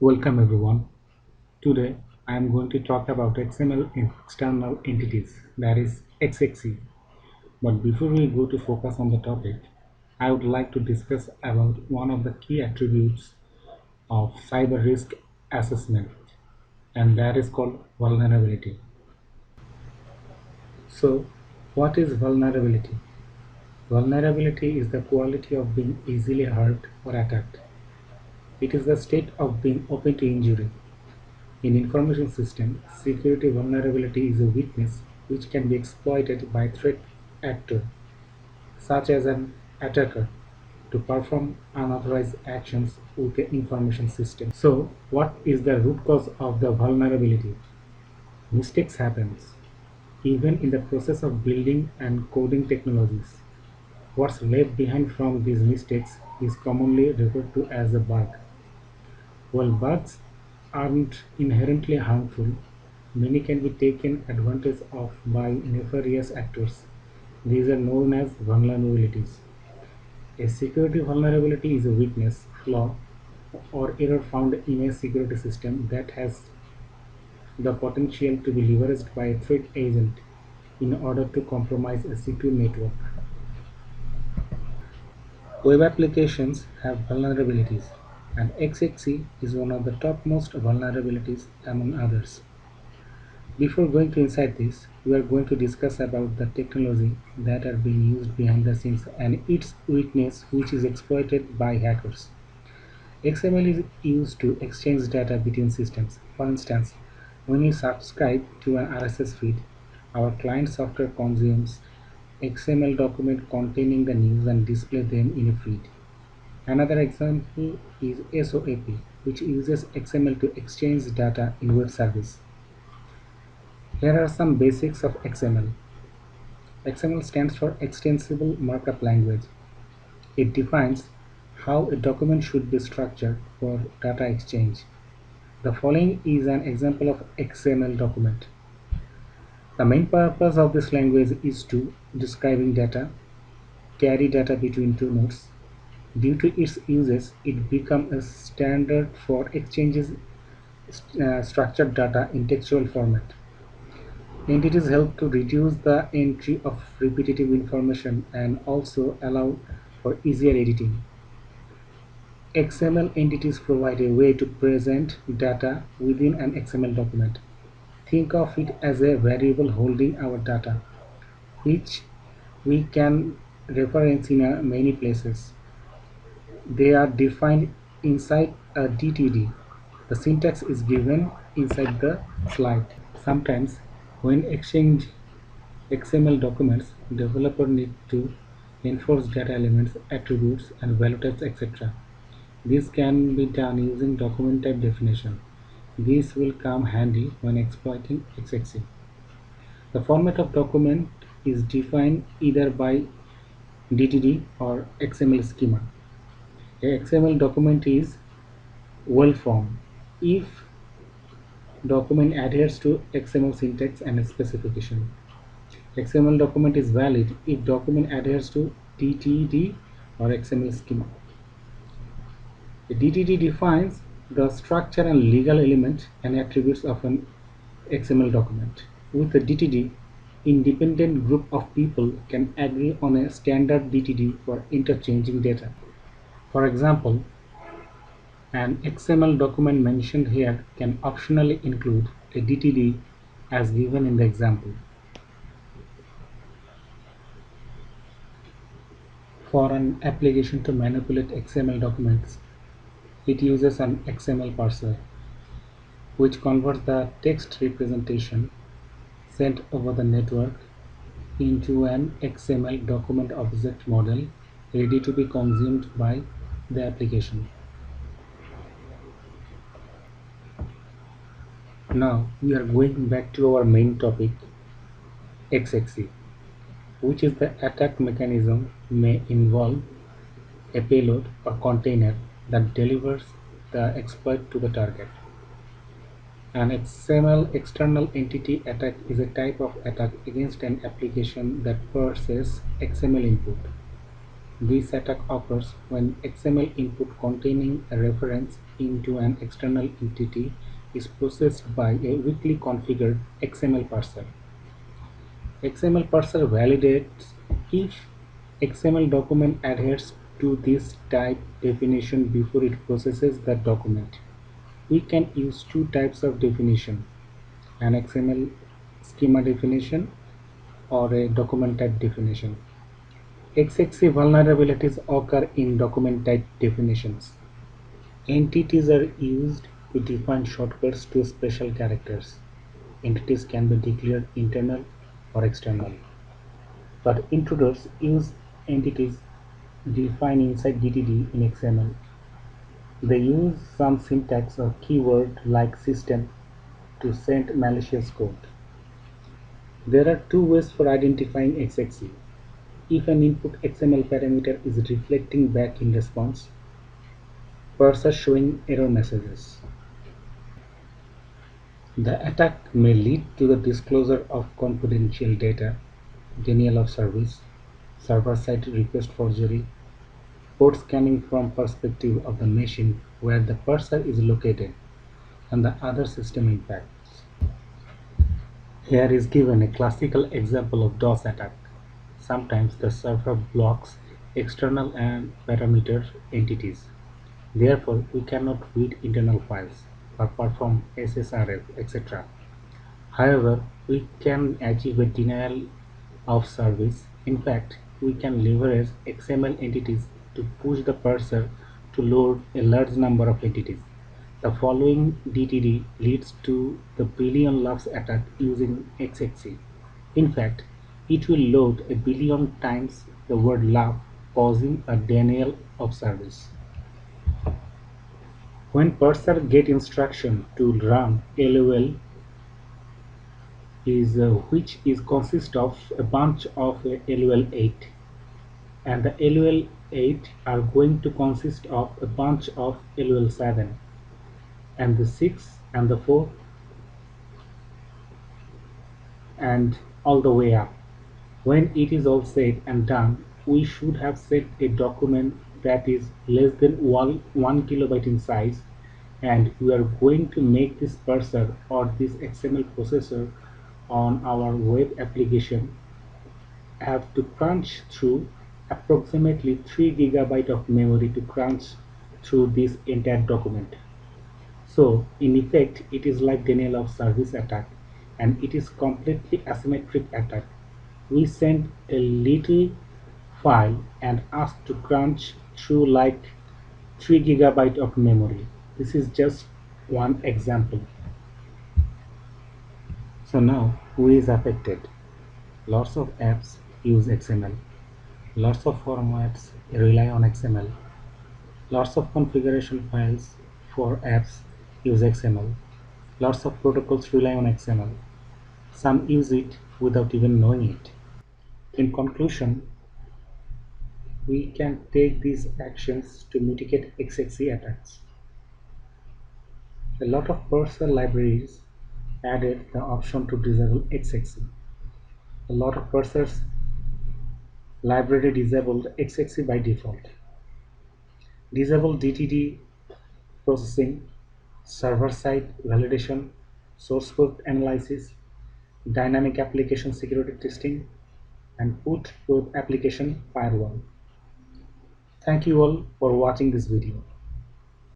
Welcome everyone. Today I am going to talk about XML external entities, that is XXE. But before we go to focus on the topic, I would like to discuss about one of the key attributes of cyber risk assessment, and that is called vulnerability. So, what is vulnerability? Vulnerability is the quality of being easily hurt or attacked. It is the state of being open to injury. In information system, security vulnerability is a weakness which can be exploited by threat actor, such as an attacker, to perform unauthorized actions with the information system. So, what is the root cause of the vulnerability? Mistakes happens, even in the process of building and coding technologies. What's left behind from these mistakes is commonly referred to as a bug. While bugs aren't inherently harmful, many can be taken advantage of by nefarious actors. These are known as vulnerabilities. A security vulnerability is a weakness, flaw, or error found in a security system that has the potential to be leveraged by a threat agent in order to compromise a secure network. Web applications have vulnerabilities, and XXE is one of the topmost vulnerabilities among others. Before going to inside this, we are going to discuss about the technology that are being used behind the scenes and its weakness which is exploited by hackers. XML is used to exchange data between systems. For instance, when we subscribe to an RSS feed, our client software consumes XML document containing the news and display them in a feed. Another example is SOAP, which uses XML to exchange data in web service. Here are some basics of XML. XML stands for Extensible Markup Language. It defines how a document should be structured for data exchange. The following is an example of XML document. The main purpose of this language is to describing data, carry data between two nodes. Due to its uses, it became a standard for exchanges structured data in textual format. Entities help to reduce the entry of repetitive information and also allow for easier editing. XML entities provide a way to present data within an XML document. Think of it as a variable holding our data, which we can reference in many places. They are defined inside a DTD. The syntax is given inside the slide. Sometimes, when exchange XML documents, developer need to enforce data elements, attributes, and value types, etc. This can be done using document type definition. This will come handy when exploiting XXE. The format of document is defined either by DTD or XML schema. A XML document is well formed if document adheres to XML syntax and specification. XML document is valid if document adheres to DTD or XML schema. The DTD defines the structure and legal element and attributes of an XML document. With the DTD, independent group of people can agree on a standard DTD for interchanging data. For example, an XML document mentioned here can optionally include a DTD as given in the example. For an application to manipulate XML documents, it uses an XML parser, which converts the text representation sent over the network into an XML document object model ready to be consumed by the application. Now we are going back to our main topic, XXE, which is the attack mechanism may involve a payload or container that delivers the exploit to the target. An XML external entity attack is a type of attack against an application that processes XML input. This attack occurs when XML input containing a reference into an external entity is processed by a weakly configured XML parser. XML parser validates if XML document adheres to this type definition before it processes that document. We can use two types of definition: an XML schema definition or a document type definition. XXC vulnerabilities occur in document type definitions. Entities are used to define shortcuts to special characters. Entities can be declared internal or external, but intruders use entities defined inside DTD in XML. They use some syntax or keyword like system to send malicious code. There are two ways for identifying XXC. If an input XML parameter is reflecting back in response, parser showing error messages. The attack may lead to the disclosure of confidential data, denial of service, server-side request forgery, port scanning from perspective of the machine where the parser is located, and the other system impacts. Here is given a classical example of DOS attack. Sometimes the server blocks external and parameter entities. Therefore, we cannot read internal files or perform SSRF, etc. However, we can achieve a denial of service. In fact, we can leverage XML entities to push the parser to load a large number of entities. The following DTD leads to the billion loops attack using XXC. In fact, it will load a billion times the word loop, causing a denial of service. When parser get instruction to run LOL is which is consist of a bunch of LOL8, and the LOL8 are going to consist of a bunch of LOL7 and the 6 and the 4 and all the way up. When it is all said and done, we should have set a document that is less than 1 kilobyte in size, and we are going to make this parser or this XML processor on our web application have to crunch through approximately 3 gigabytes of memory to crunch through this entire document. So in effect, it is like denial of service attack, and it is completely asymmetric attack. We send a little file and ask to crunch through like 3 gigabytes of memory. This is just one example. So now who is affected? Lots of apps use XML. Lots of formats rely on XML. Lots of configuration files for apps use XML. Lots of protocols rely on XML. Some use it without even knowing it. In conclusion, we can take these actions to mitigate XXC attacks. A lot of parser libraries added the option to disable XXC. A lot of parsers library disabled XXC by default. Disable DTD processing, server-side validation, source code analysis, dynamic application security testing, and put web application firewall. Thank you all for watching this video.